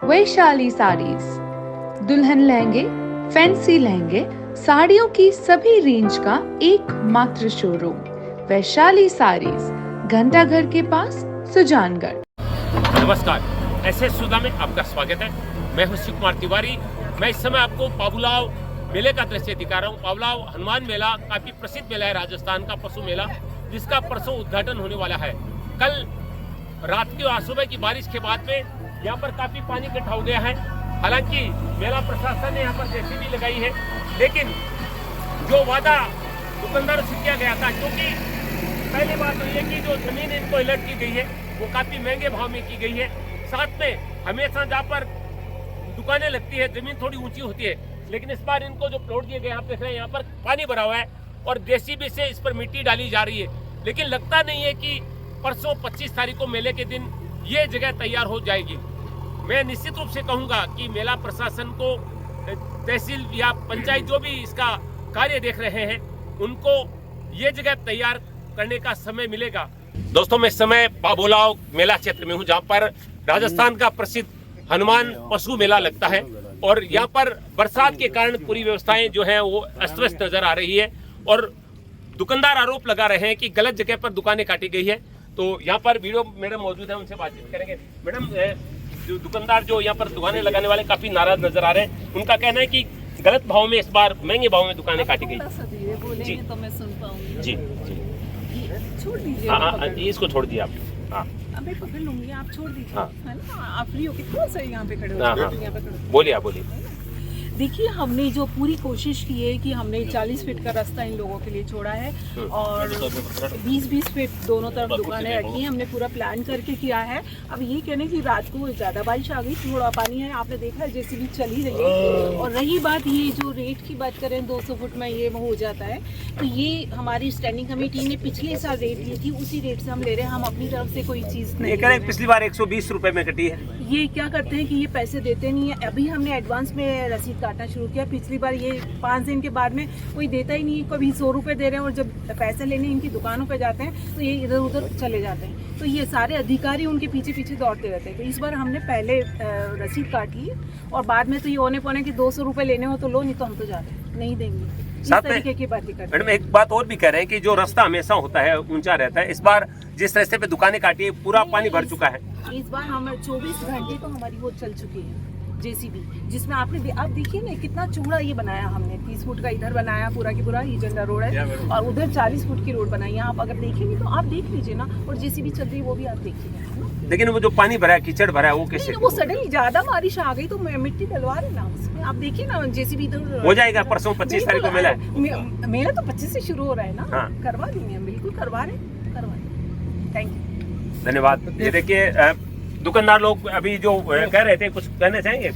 वैशाली साड़ीज, दुल्हन लहंगे, फैंसी लहंगे, साड़ियों की सभी रेंज का एकमात्र शोरूम वैशाली साड़ीज, घंटाघर के पास, सुजानगढ़। नमस्कार, ऐसे सुधा में आपका स्वागत है। मैं हूं शिव कुमार तिवारी। मैं इस समय आपको पाबुलाव मेले का दृश्य दिखा रहा हूं। पाबुलाव हनुमान मेला काफी प्रसिद्ध मेला है, राजस्थान का पशु मेला, जिसका परसों उद्घाटन होने वाला है। कल रात की सुबह की बारिश के बाद में यहाँ पर काफी पानी इकट्ठा हो गया है। हालांकि मेला प्रशासन ने यहाँ पर जेसीबी लगाई है, लेकिन जो वादा दुकानदारों से किया गया था, क्योंकि पहली बात तो ये कि जो जमीन इनको अलर्ट की गई है वो काफी महंगे भाव में की गई है। साथ में हमेशा जहाँ पर दुकानें लगती है जमीन थोड़ी ऊंची होती है, लेकिन इस बार इनको जो प्लॉट दिए गए आप देख रहे हैं यहाँ पर पानी भरा हुआ है और जेसीबी से इस पर मिट्टी डाली जा रही है। लेकिन लगता नहीं है कि परसों 25 तारीख को मेले के दिन ये जगह तैयार हो जाएगी। मैं निश्चित रूप से कहूँगा कि मेला प्रशासन को, तहसील या पंचायत जो भी इसका कार्य देख रहे हैं, उनको ये जगह तैयार करने का समय मिलेगा। दोस्तों, मैं इस समय पाबुलाव मेला क्षेत्र में हूँ, जहाँ पर राजस्थान का प्रसिद्ध हनुमान पशु मेला लगता है और यहाँ पर बरसात के कारण पूरी व्यवस्थाएं जो हैं वो अस्त व्यस्त नजर आ रही है और दुकानदार आरोप लगा रहे हैं कि गलत जगह पर दुकानें काटी गई है। तो यहाँ पर वीडियो मैडम मौजूद है, उनसे बातचीत करेंगे। मैडम, जो दुकानदार जो यहाँ पर दुकानें लगाने वाले काफी नाराज नजर आ रहे हैं, उनका कहना है कि गलत भाव में, इस बार महंगे भाव में दुकानें काटी गई। बोलेंगे तो मैं सुन पाऊंगी। जी, छोड़ दीजिए। हाँ, इसको छोड़ दिए आप। हाँ, मैं पकड़ लूंगी, आप छोड़ दीजिए। हाँ। है ना, आप फ्री हो कितना सही यहाँ पे खड़े हो। हाँ, यहाँ पे खड़े हो। बोलिए, आप बोलिए। देखिए, हमने जो पूरी कोशिश की है कि हमने 40 फीट का रास्ता इन लोगों के लिए छोड़ा है और 20-20 फीट दोनों तरफ दुकानें रखी हैं। हमने पूरा प्लान करके किया है। अब ये कहने की रात को ज़्यादा बारिश आ गई, थोड़ा पानी है, आपने देखा है जेसीबी चल ही रही है। और रही बात ये जो रेट की बात करें, 200 फुट में ये हो जाता है, तो ये हमारी स्टैंडिंग कमेटी ने पिछले साल रेट ली थी, उसी रेट से हम ले रहे हैं। हम अपनी तरफ से कोई चीज़ नहीं कह रहे। पिछली बार 120 रुपए में कटी है। ये क्या करते हैं कि ये पैसे देते नहीं है। अभी हमने एडवांस में रसीद काटना शुरू किया। पिछली बार ये 5 दिन के बाद में कोई देता ही नहीं है। कभी 100 रुपये दे रहे हैं और जब पैसे लेने इनकी दुकानों पे जाते हैं तो ये इधर उधर चले जाते हैं। तो ये सारे अधिकारी उनके पीछे पीछे दौड़ते रहते हैं। तो इस बार हमने पहले रसीद काट ली और बाद में तो ये होने पौने कि 200 रुपये लेने हो तो लो, नहीं तो हम तो जाते नहीं देंगे। इस तरीके की बातें करते हैं। मैडम, एक बात और भी कह रहे हैं कि जो रास्ता हमेशा होता है ऊंचा रहता है, इस बार जिस रास्ते पे दुकानें काटी है पूरा पानी भर चुका है। इस बार हम 24 घंटे तो हमारी वो चल चुकी है जेसीबी, जिसमें आप देखिए ना कितना चौड़ा ये बनाया हमने। 30 फुट का इधर बनाया पूरा की पूरा, ये जंडा रोड है, और उधर 40 फुट की रोड बनाई है। आप अगर देखेंगे तो आप देख लीजिए ना, और जेसीबी चल रही है वो भी आप देखिए। लेकिन वो जो पानी भरा है, कीचड़ भरा है, वो कैसे? वो सडनली ज्यादा बारिश आ गई तो मिट्टी डलवा रहे ना उसमें। आप देखिए ना, जेसीबी इधर हो जाएगा। परसों 25 तारीख को मेला है। मेला तो 25 से शुरू हो रहा है ना। हाँ। करवा देंगे, बिल्कुल करवा रहे। थैंक यू, धन्यवाद। ये देखिए, दुकानदार लोग अभी जो कह रहे थे, कुछ कहना चाहेंगे?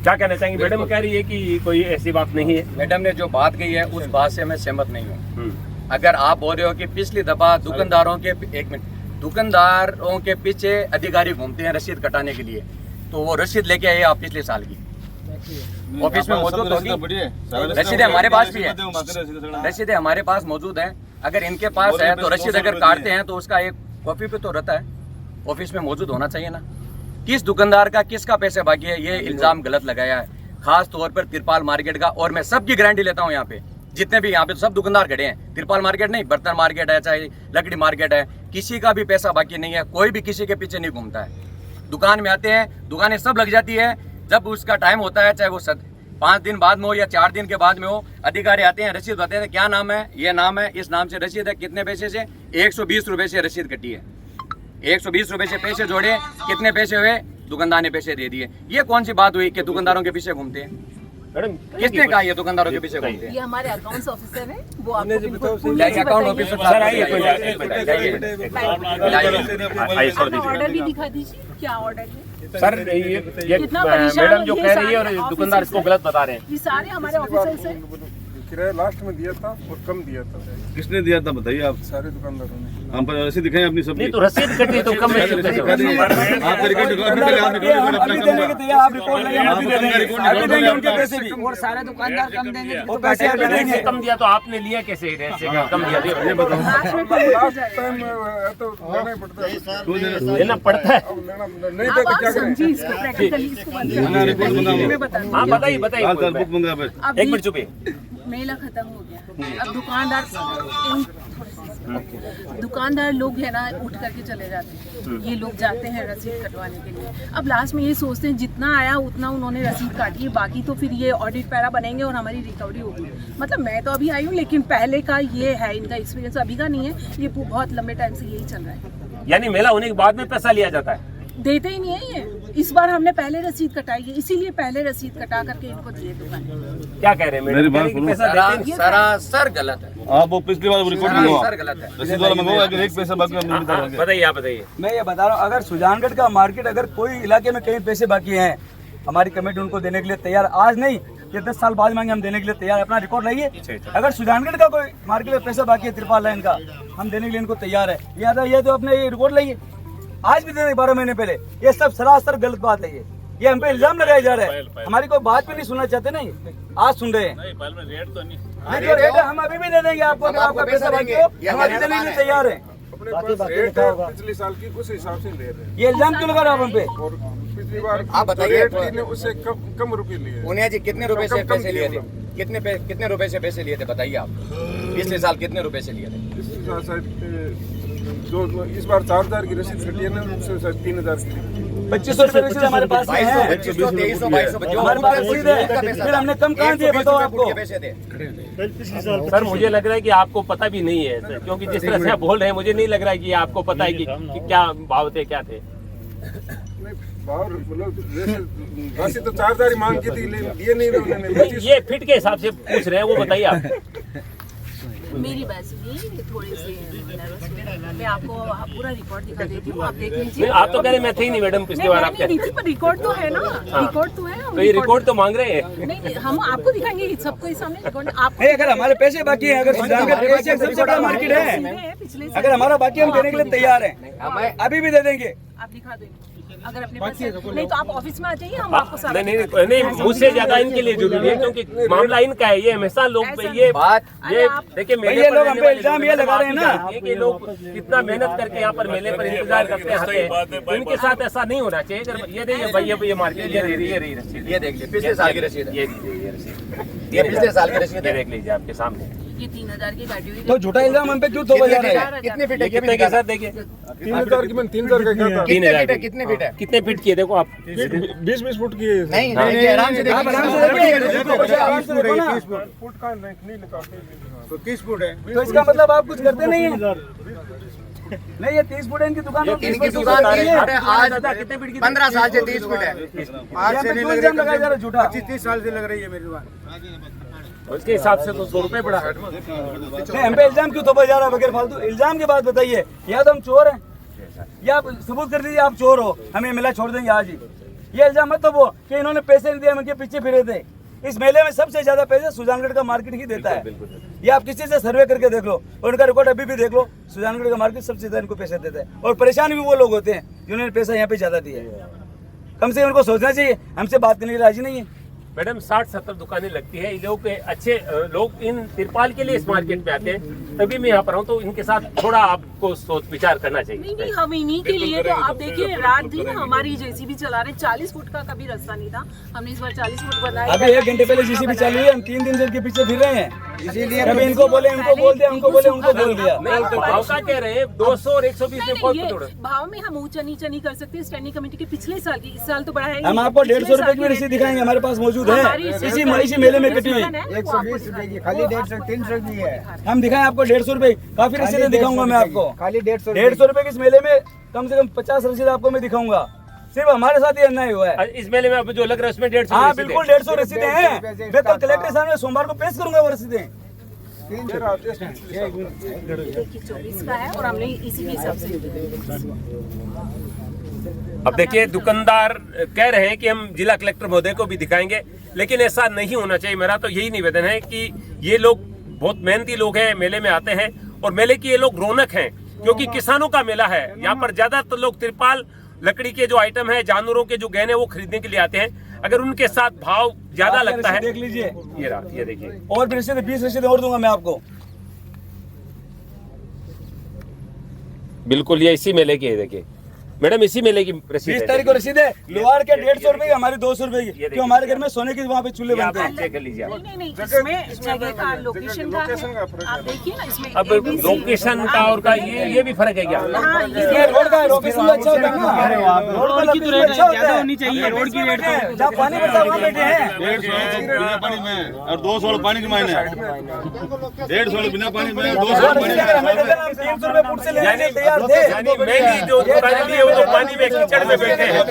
क्या कहना चाहेंगे? मैडम कह रही है कि कोई ऐसी बात नहीं है। मैडम ने जो बात कही है उस बात से मैं सहमत नहीं हूँ। अगर आप बोल रहे हो कि पिछली दफा दुकानदारों के पीछे अधिकारी घूमते हैं रसीद कटाने के लिए, तो वो रसीद लेके आए आप पिछले साल की ऑफिस में मौजूद होगी। रसीदें हमारे पास भी है, रसीदें हमारे पास मौजूद हैं। अगर इनके पास है तो रसीद अगर काटते हैं तो उसका एक कॉपी पे तो रहता है, ऑफिस में मौजूद होना चाहिए ना। किस दुकानदार का किसका पैसे बाकी है, ये इल्जाम गलत लगाया है, खास तौर पर तिरपाल मार्केट का। और मैं सबकी गारंटी लेता हूँ, यहाँ पे जितने भी यहाँ पे सब दुकानदार खड़े हैं, तिरपाल मार्केट नहीं, बर्तन मार्केट है, चाहे लकड़ी मार्केट है, किसी का भी पैसा बाकी नहीं है। कोई भी किसी के पीछे नहीं घूमता है। दुकान में आते हैं, दुकानें सब लग जाती है। जब उसका टाइम होता है, चाहे वो 5 दिन बाद में हो या 4 दिन के बाद में हो, अधिकारी आते हैं, रसीद बताते हैं क्या नाम है, ये नाम है, इस नाम से रसीद है, कितने पैसे से, 120 रुपए से रसीद कटी है। 120 रुपए से पैसे जोड़े, कितने पैसे हुए, दुकानदार ने पैसे दे दिए। ये कौन सी बात हुई कि दुकानदारों के पीछे घूमते हैं? मैडम, किसने कहा ये दुकानदारों के पीछे घूमते हैं? ये हमारे अकाउंट्स ऑफिसर हैं, वो आपको अकाउंट ऑफिसर ऑर्डर भी दिखा दीजिए। क्या ऑर्डर है सर? ये मैडम जो कह रही है और दुकानदार इसको गलत बता रहे हैं। ये सारे हमारे ऑफिसर्स हैं। किराया लास्ट में दिया था और कम दिया था। किसने दिया था बताइए आप? सारे दुकानदारों ने। हम पर रसीद दिखाएं अपनी सब नहीं तो रसीद कटी तो कम में आपका रिकॉर्ड अभी देने के तैयार, आप रिकॉर्ड लगे अभी देंगे उनके पैसे भी। और सारे दुकानदार कम देंगे वो पैसे अभी देंगे। कम दिया तो आपने लिया कैसे रैसे का कम दिया? ये बताओ, देना पड़ता है। समझिए इसको प्रैक्टिकली, इसको हाँ बताइए बताइए, बुक मंगा बस। एक मिनट चुपिए। मेला खत्म हो गया, अब दुकानदार लोग है ना उठ करके चले जाते हैं, ये लोग जाते हैं रसीद कटवाने के लिए। अब लास्ट में ये सोचते हैं जितना आया उतना उन्होंने रसीद काटी है, बाकी तो फिर ये ऑडिट पैरा बनेंगे और हमारी रिकवरी होगी। मतलब मैं तो अभी आई हूँ, लेकिन पहले का ये है, इनका एक्सपीरियंस अभी का नहीं है, ये बहुत लंबे टाइम से यही चल रहा है। यानी मेला होने के बाद में पैसा लिया जाता है? देते ही नहीं है ये। इस बार हमने पहले रसीद कटाई है, इसीलिए पहले रसीद कटा करके इनको दिए दुकान। क्या कह रहे हैं मेरी मैडम? बात कह रहे हैं कि सुनो। पैसा देते नहीं? सरासर गलत है, आप वो पिछली बार रिकॉर्ड मंगवाओ, सरासर गलत है। रसीद वाला मंगवाओ, अगर एक पैसा बाकी हम नहीं बता पाएंगे। बताइए, आप बताइए। मैं ये बता रहा हूँ, अगर सुजानगढ़ का मार्केट, अगर कोई इलाके में कहीं पैसे बाकी हैं, हमारी कमेटी उनको देने के लिए तैयार, आज नहीं ये 10 साल बाद मांगे हम देने के लिए तैयार, अपना रिकॉर्ड लाइए। अगर सुजानगढ़ का कोई मार्केट में पैसा बाकी है त्रिपाल लाइन का, हम देने के लिए इनको तैयार है। ये तो अपने ये रिकॉर्ड लाइए, आज भी देने 12 महीने पहले। ये सब सरासर गलत बात है, ये हम पे इल्जाम लगाया जा रहा है। हमारी कोई बात भी नहीं सुनना चाहते ना, आज सुन रहे हैं। रेट है, हम अभी भी दे देंगे आपको, अगर आपका पैसा बाकी हो हमारी देने के लिए तैयार है। पिछले साल की उस हिसाब से ले रहे हैं। ये इल्जाम क्यों लगा रहा आप हम पे? और पिछली बार आप बताइए, उससे कम रुपए लिए। पुनिया जी कितने रुपए से पैसे लिए थे? कितने रुपए से पैसे लिए थे बताइए आप? पिछले साल कितने रुपए से लिए थे? जो इस बार 4000 की रसीद कटी है ना, उससे 3000 की 2500 रुपए रसीद हमारे पास है, 2200, 2300, 2200 हमारे पास रसीद है। फिर हमने कम कहाँ दिए बताओ आपको? पैसे थे। सर मुझे लग रहा है कि आपको पता भी नहीं है सर, क्योंकि जिस तरह से आप बोल रहे हैं मुझे नहीं लग रहा है कि आपको पता है कि क्या भाव थे, क्या थे। भाव मतलब वैसे तो 4000 ही मांग की थी, ये नहीं उन्होंने। ये फिट के हिसाब से पूछ रहे हैं, वो बताइए आप। मेरी बस भी थोड़े से nervous हुए। मैं आपको पूरा रिकॉर्ड दिखा देती हूँ, आप देख नहीं, लीजिए। आप तो कह रहे मैं थे ही नहीं मैडम पिछली बार आप कह रहे। पर रिकॉर्ड तो है ना, रिकॉर्ड तो है। तो ये रिकॉर्ड तो मांग रहे हैं। नहीं, हम आपको दिखाएंगे सबको इस सामने रिकॉर्ड। आप अगर हमारे पैसे बाकी हैं, अगर सुजानगढ़ एशिया का सबसे बड़ा मार्केट है, पिछले अगर हमारा बाकी हम देने के लिए तैयार हैं, अभी भी दे देंगे। आप दिखा देंगे अगर अपने पास है। नहीं तो आप ऑफिस में आ जाइए, हम आपको सारा नहीं मुझसे ज्यादा इनके लिए जरूरी है, क्योंकि मामला इनका है। ये हमेशा लोग ये बात ये देखिए मेले ये पर लोग रहने हम पे वाले इल्जाम ये लगा रहे हैं ना कि लोग कितना मेहनत करके यहाँ पर मेले पर इंतजार करते हैं, तो इनके साथ ऐसा नहीं होना चाहिए। ये देखिए भाई, ये मार्केट ये रही रसीद, ये देख लीजिए, पिछले साल की रसीद है। ये लीजिए, ये रसीद, ये पिछले साल की रसीद ये है। देख लीजिए आपके सामने। ये 3000 की गाड़ी हुई। तो झूठा इल्जाम हम पे क्यों थोपा जा रहा है? कितने फीट है? कितने के साथ देखिए, 3000 की मैंने 3000 का कहा था। 3000 कितने फीट है? कितने फीट किए देखो आप। 20-20 फुट की है। नहीं नहीं, आराम से आप आराम से देखिए। देखिए, आराम से देखो ना। फुट का नहीं निकालते। तो 30 फुट है। तो इसका मतलब आप कुछ करते नहीं है? नहीं, ये 30 फुट है इनकी दुकान। इनकी दुकान की फुट है, आज कितने फीट की 15 साल से 30 फुट है। आज से नहीं लग रहा है झूठा। 30 साल से लग रही है मेरी दुकान। उसके हिसाब से तो 100 रुपए पड़ा। नहीं, हम पे इल्जाम क्यों थोपा जा रहा है बगैर फालतू? इल्जाम की बात बताइए, या तो हम चोर हैं या आप सबूत कर दीजिए आप चोर हो, हमें मेला छोड़ देंगे आज ही। ये इल्जाम मत वो कि इन्होंने पैसे नहीं दिए, हम इनके पीछे फिरे थे। इस मेले में सबसे ज्यादा पैसे सुजानगढ़ का मार्केट ही देता है। ये आप किसी से सर्वे करके देख लो, और उनका रिकॉर्ड अभी भी देख लो। सुजानगढ़ का मार्केट सबसे ज्यादा इनको पैसे देता है, और परेशान भी वो लोग होते हैं जिन्होंने पैसा यहाँ पे ज्यादा दिया है। कम से कम उनको सोचना चाहिए, हमसे बात करने के लिए राजी नहीं है। मैडम 60-70 दुकानें लगती है। ये लोग अच्छे लोग इन तिरपाल के लिए इस मार्केट में आते हैं, तभी मैं यहाँ पर हूँ। तो इनके साथ थोड़ा आपको सोच विचार करना नहीं चाहिए। नहीं, हम इन्हीं के लिए तो आप देखिए रात दिन हमारी जेसीबी चला रहे। 40 फुट का कभी रास्ता नहीं था, हमने इस बार 40 फुट बनाया। अभी 1 घंटे पहले जेसीबी चालू हुई है, हम 3 दिन से इनके पीछे फिर रहे हैं। इसीलिए कभी इनको बोले, उनको बोल दिया, उनको बोले, उनको बोल दिया। नहीं तो भाव का कह रहे हैं 200 और 120 में बहुत ये थोड़ा। भाव में हम ऊंचा नीचा नहीं कर सकते। स्टैंडिंग कमेटी के पिछले साल की, इस साल तो बढ़ा है। हम आपको 150 रुपए की भी रसीद दिखाएंगे, हमारे पास मौजूद है। इसी मेले में कटी हुई 120 रुपए की, खाली 150-300 की है। हम दिखाएं आपको 150 रुपए, काफी रसीदें दिखाऊंगा मैं आपको। खाली 150 150 रुपए की इस मेले में कम से कम 50 रसीद आपको मैं दिखाऊंगा। सिर्फ हमारे साथ ही अन्याय हुआ है। इस मेले में अब जो लग रहा है उसमें 150। हाँ बिल्कुल 150 रसीदें हैं। मैं कल कलेक्टर साहब ने सोमवार को पेश करूंगा वो रसीदें। 24 का है और हमने इसी के हिसाब से। अब देखिए दुकानदार कह रहे हैं कि हम जिला कलेक्टर महोदय को भी दिखाएंगे, लेकिन ऐसा नहीं होना चाहिए। मेरा तो यही निवेदन है कि ये लोग बहुत मेहनती लोग हैं, मेले में आते हैं और मेले की ये लोग रौनक हैं। क्योंकि किसानों का मेला है। यहाँ पर ज्यादातर लोग तिरपाल, लकड़ी के जो आइटम है, जानवरों के जो गहने वो खरीदने के लिए आते हैं। अगर उनके साथ भाव ज्यादा लगता है, देख लीजिए, ये देखिए, और भी रसीद 20 रसीद और दूंगा मैं आपको। बिल्कुल ये इसी मेले की है। देखिए मैडम, इसी मेले की रसीद 20 है। तारीख को रसीद है। लोहार के 150 रुपए की, हमारी 200 रुपए की, देखिए। क्यों हमारे घर में सोने के वहाँ पे चूल्हे बनते हैं। चेक कर लीजिए आप। नहीं, इसमें जगह का लोकेशन का है। आप देखिए ना, इसमें अब ABC लोकेशन का और का ये भी फर्क है क्या? हाँ, इसमें रोड का लोकेशन अच्छा होता है ना, रोड की तो रेट ज्यादा होनी चाहिए। रोड की रेट जहाँ पानी पड़ता है वहाँ बैठे हैं। 150 बिना पानी में और 200 पानी के मायने, 150 बिना पानी में, 200 पानी में। 300 रुपए फुट से लेने के लिए तैयार थे। यानी महंगी जो दुकानें दी है वो तो पानी में कीचड़ में बैठे हैं।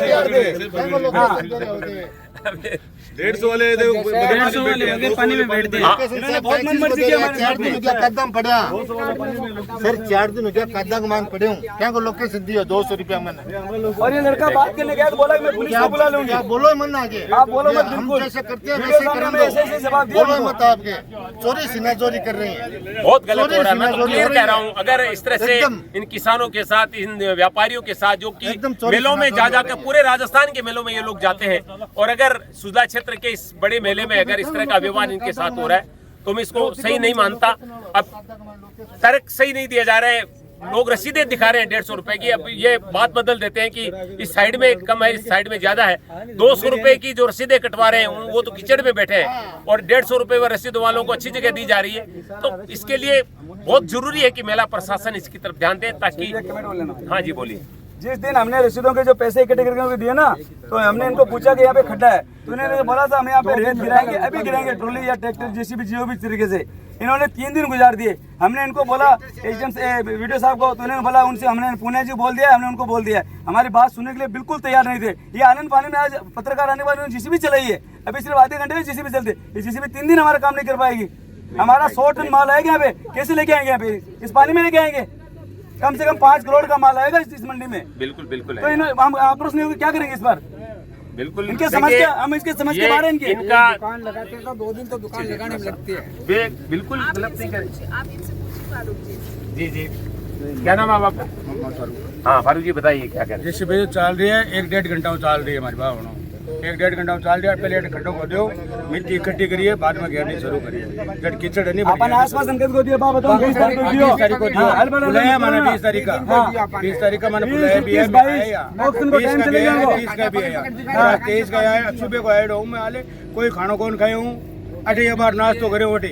150 वाले 150 वाले पानी में बैठते हैं। इन्होंने बहुत मनमर्जी की हमारे साथ में। कदम पड़ा सर, 4 दिन हो गया कदम मांग पड़े हूँ। क्या को लोकेशन दिया 200 रुपया मैंने। और ये लड़का बात करने गया तो बोला कि मैं पुलिस को बुला लूंगी। क्या बोलो मन आगे, आप बोलो मत, हम बिल्कुल जैसे करते हैं वीडियो वैसे सामने करें में ऐसे जवाब दिया बोलो उनको। मत आपके चोरी सीना चोरी कर रही है। बहुत गलत हो रहा है। मैं तो चोरी क्लियर हो कह रही रहा है। हूँ, अगर इस तरह से एकदम। इन किसानों के साथ, इन व्यापारियों के साथ, जो कि एकदम चोरी मेलों में करना जा जाकर पूरे राजस्थान के मेलों में ये लोग जाते हैं, और अगर सुधा क्षेत्र के इस बड़े मेले में अगर इस तरह का व्यवहार इनके साथ हो रहा है तो मैं इसको सही नहीं मानता। अब तर्क सही नहीं दिया जा रहा है, लोग रसीदें दिखा रहे हैं 150 रुपए की। अब ये बात बदल देते हैं कि इस साइड में कम है, इस साइड में ज्यादा है। 200 रुपए की जो रसीदें कटवा रहे हैं वो तो कीचड़ में बैठे हैं, और 150 रुपए में रसीद वालों को अच्छी जगह दी जा रही है। तो इसके लिए बहुत जरूरी है कि मेला प्रशासन इसकी तरफ ध्यान दे, ताकि। हाँ जी बोलिए। जिस दिन हमने रसीदों के जो पैसे इकट्ठे करके उनको दिए ना, तो हमने इनको पूछा कि यहाँ पे खड्डा है, तो इन्होंने बोला था हम यहाँ पे रेत गिराएंगे, अभी गिराएंगे, ट्रॉली या ट्रैक्टर जेसीबी जो भी तरीके से। इन्होंने 3 दिन गुजार दिए। हमने इनको बोला एसडीएम से, वीडियो साहब को, तो उन्होंने बोला उनसे, हमने पुणे जी बोल दिया, हमने उनको बोल दिया। हमारी बात सुनने के लिए बिल्कुल तैयार नहीं थे। ये आनंद पानी में आज पत्रकार आने वाले जेसीबी चलाई है, अभी सिर्फ आधे घंटे में जेसीबी चलते। ये जेसीबी 3 दिन हमारा काम नहीं कर पाएगी। हमारा 100 टन माल आएगा यहाँ पे, कैसे लेके आएंगे? यहाँ पे इस पानी में लेके आएंगे? कम से कम 5 करोड़ का माल आएगा इस मंडी में। बिल्कुल बिल्कुल तो हम आक्रोश नहीं होगी, क्या करेंगे इस बार? बिल्कुल इनके समझ के, हम इसके समझ के बाहर हैं इनके। इनका दुकान लगाते हैं तो 2 दिन तो दुकान लगाने में लगती है। वे बिल्कुल गलत नहीं करे। आप इनसे पूछिए फारूक जी। जी जी, क्या नाम है आपका? हाँ फारूक जी बताइए क्या करें। जैसे भैया चल रही है, 1-1.5 घंटा चल रही है हमारी बात। 1-1.5 घंटा चल रही है। पहले खड्डों को दो, मिट्टी इकट्ठी करिए, बाद में घेरनी शुरू करिए। जब कीचड़ नहीं अपन आसपास अंकल को दिया, बात बताओ 20 तारीख को दियो। 20 तारीख को दिया, बुलाया मैंने 20 तारीख का। 20 तारीख का मैंने बुलाया भी है, 20 का भी है, 30 का भी है, 23 का है। सुबह को आए हूँ मैं, आले कोई खाना कौन खाए हूँ, अटे ये बार नाश्तो करे ओटी।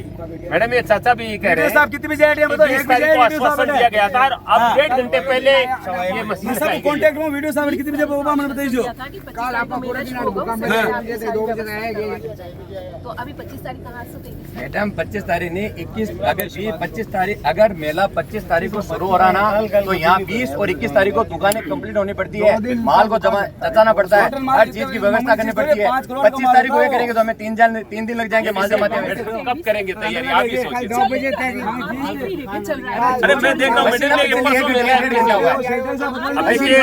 मैडम ये चाचा भी कह रहे हैं साहब कितनी बजे आए? बताओ, 20 तारीख को आश्वासन दिया गया था, और अब 1.5 घंटे पहले ये मैं मशीन सब लगाई गई है। कांटेक्ट में वीडियो साहब कितनी बजे होगा मैंने बताइए। कल आपका पूरा दिन दुकान में 2 बजे आएगी। तो अभी 25 तारीख कहाँ से देगी? मैडम 25 तारीख नहीं, 21 अगर 25 तारीख, अगर मेला 25 तारीख को शुरू हो रहा ना, तो यहाँ 20 और 21 तारीख को दुकानें कंप्लीट होनी पड़ती है, माल को जमा जचाना पड़ता है, हर चीज की व्यवस्था करनी पड़ती है। 25 तारीख को ये करेंगे तो हमें 3 दिन लग जाएंगे माल जमाते हुए। कब करेंगे तैयारी, आप ही सोचिए। 2 बजे तक चल रहा है। अरे मैं देख रहा हूँ मैडम ने ये परसों में क्या हुआ। अब देखिए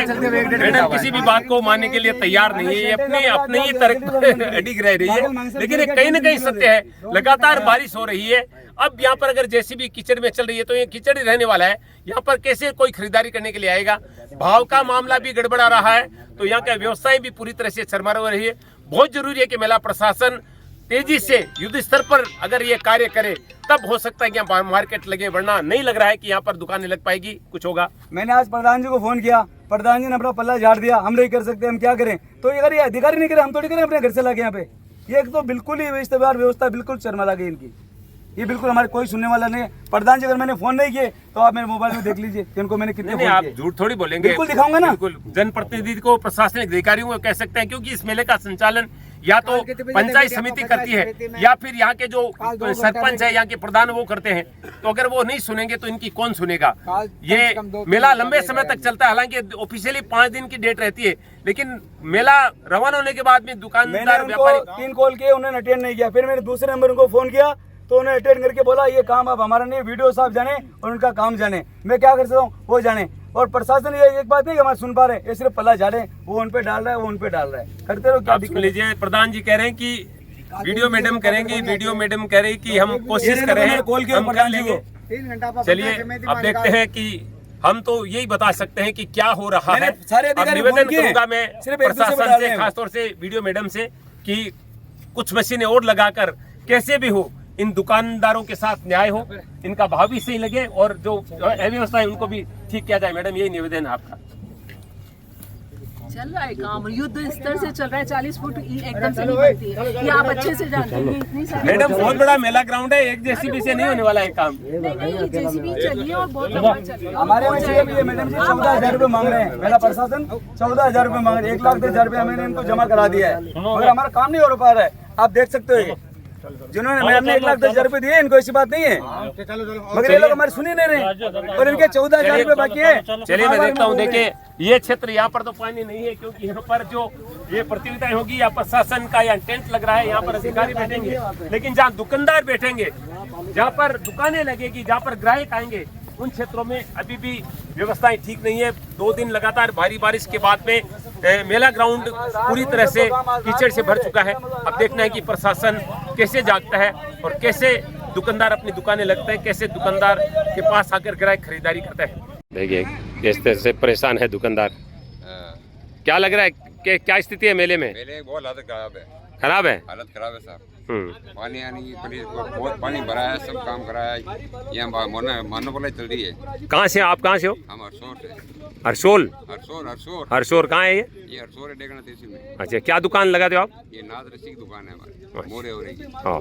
मैडम किसी भी बात को मानने के लिए तैयार नहीं है, ये अपने ही तर्क अडिग रह रही है। लेकिन ये कहीं न कहीं सत्य है। लगातार बारिश हो रही है, अब यहाँ पर अगर जेसीबी कीचड़ में चल रही है तो ये कीचड़ ही रहने वाला है। यहाँ पर कैसे कोई खरीदारी करने के लिए आएगा? भाव का मामला भी गड़बड़ा रहा है, तो यहाँ की व्यवस्थाएं भी पूरी तरह से चरमरा हो रही है। बहुत जरूरी है कि मेला प्रशासन तेजी से युद्ध स्तर पर अगर ये कार्य करे, तब हो सकता है कि यहाँ मार्केट लगे, वरना नहीं लग रहा है कि यहाँ पर दुकानें लग पाएगी, कुछ होगा। मैंने आज प्रधान जी को फोन किया, प्रधान जी ने अपना पल्ला झाड़ दिया, हम नहीं कर सकते, हम क्या करें? तो अगर ये अधिकारी नहीं करे, हम थोड़ी करें अपने घर से लाके यहाँ पे। ये एक तो बिल्कुल ही व्यवस्था बिल्कुल चरमरा गई इनकी। ये बिल्कुल हमारे कोई सुनने वाला नहीं है। प्रधान जी अगर मैंने फोन नहीं किए तो आप मेरे मोबाइल में देख लीजिए कि उनको मैंने कितने नहीं, फोन आप किए। झूठ थोड़ी बोलेंगे। बिल्कुल दिखाऊंगा ना। बिल्कुल जनप्रतिनिधि को, प्रशासनिक अधिकारियों को कह सकते हैं, क्योंकि इस मेले का संचालन या तो पंचायत समिति करती है या फिर यहाँ के जो सरपंच है, यहाँ के प्रधान, वो करते हैं। तो अगर वो नहीं सुनेंगे तो इनकी कौन सुनेगा? ये मेला लंबे समय तक चलता है, हालांकि ऑफिशियली 5 दिन की डेट रहती है, लेकिन मेला रवाना होने के बाद में दुकानदार, व्यापारी 3 कॉल किए, उन्होंने अटेंड नहीं किया। फिर मैंने दूसरे नंबर उनको फोन किया तो उन्होंने अटेंड करके बोला ये काम अब हमारा नहीं, वीडियो साहब जाने और उनका काम जाने, मैं क्या कर सकता हूँ वो जाने। और प्रशासन ये एक बात नहीं कि हमारे सुन पा रहे, ये सिर्फ पल्ला झाड़े, वो उन पे डाल रहा है, वो उन पे डाल रहा है, करते रहो। क्या आप सुन लीजिए, प्रधान जी कह रहे हैं कि वीडियो मैडम करेंगी, वीडियो मैडम कह रही कि हम कोशिश कर रहे हैं, हम कर लेंगे। चलिए अब देखते हैं कि हम तो यही बता सकते हैं कि क्या हो रहा है। सारे अब अधिकारी निवेदन फोन किए, करूंगा मैं सिर्फ एक दूसरे पे प्रशासन डाल से, रहे हैं। खासतौर से वीडियो मैडम से, कि कुछ मशीनें और लगाकर कैसे भी हो इन दुकानदारों के साथ न्याय हो, इनका भाव भी सही लगे और जो अव्यवस्था है उनको भी ठीक किया जाए। मैडम यही निवेदन है आपका। चल रहा है काम, युद्ध स्तर से चल रहा है। 40 फुट एकदम से नहीं बनती है, ये आप अच्छे से जानते हैं। इतनी सारी मैडम बहुत बड़ा मेला ग्राउंड है, एक जेसीबी से नहीं होने वाला है काम। नहीं, जेसीबी चलिए और बहुत लंबा चलिए। हमारे में चाहिए भी है मैडम जी, 14,000 रुपए मांग रहे हैं। मेरा प्रशासन 14,000 रुपए मांग रहे हैं। 1,10,000 रुपए हमने इनको जमा करा दिया है, मगर हमारा काम नहीं हो पा रहा है। आप देख सकते हो, जिन्होंने मैंने 1,10,000 रुपए दिए, इनको ऐसी बात नहीं है, मगर ये लोग हमारी सुनी नहीं रहे और इनके 14,000 रुपए बाकी है। चलिए मैं देखता हूँ। देखिए ये क्षेत्र, यहाँ पर तो पानी नहीं है क्योंकि यहाँ पर जो ये प्रतियोगिताएं होगी या प्रशासन का यहाँ टेंट लग रहा है, यहाँ पर अधिकारी बैठेंगे, लेकिन जहाँ दुकानदार बैठेंगे, जहाँ पर दुकानें लगेगी, जहाँ पर ग्राहक आएंगे, उन क्षेत्रों में अभी भी व्यवस्थाएं ठीक नहीं है। 2 दिन लगातार भारी बारिश के बाद में मेला ग्राउंड पूरी तरह से कीचड़ से भर चुका है। अब देखना है कि प्रशासन कैसे जागता है और कैसे दुकानदार अपनी दुकानें लगते हैं, कैसे दुकानदार के पास आकर ग्राहक खरीदारी करता है। देखिए किस तरह से परेशान है दुकानदार। क्या लग रहा है कि क्या स्थिति है मेले में? मेले बहुत हालत खराब है। खराब है? हालत खराब है साहब। पानी आनी बहुत पानी भरा है, सब काम करा है। यहाँ मानोपलाई चल रही है। कहाँ से आप? कहाँ से हो? हम हरसोर से। हरसोल? हरसोर हरसोर कहाँ है ये? हरसोर है, डेगना तहसील में। अच्छा, क्या दुकान लगाते हो आप? ये नाद रस्सी की दुकान है हमारी, मोरे हो रही है। हाँ।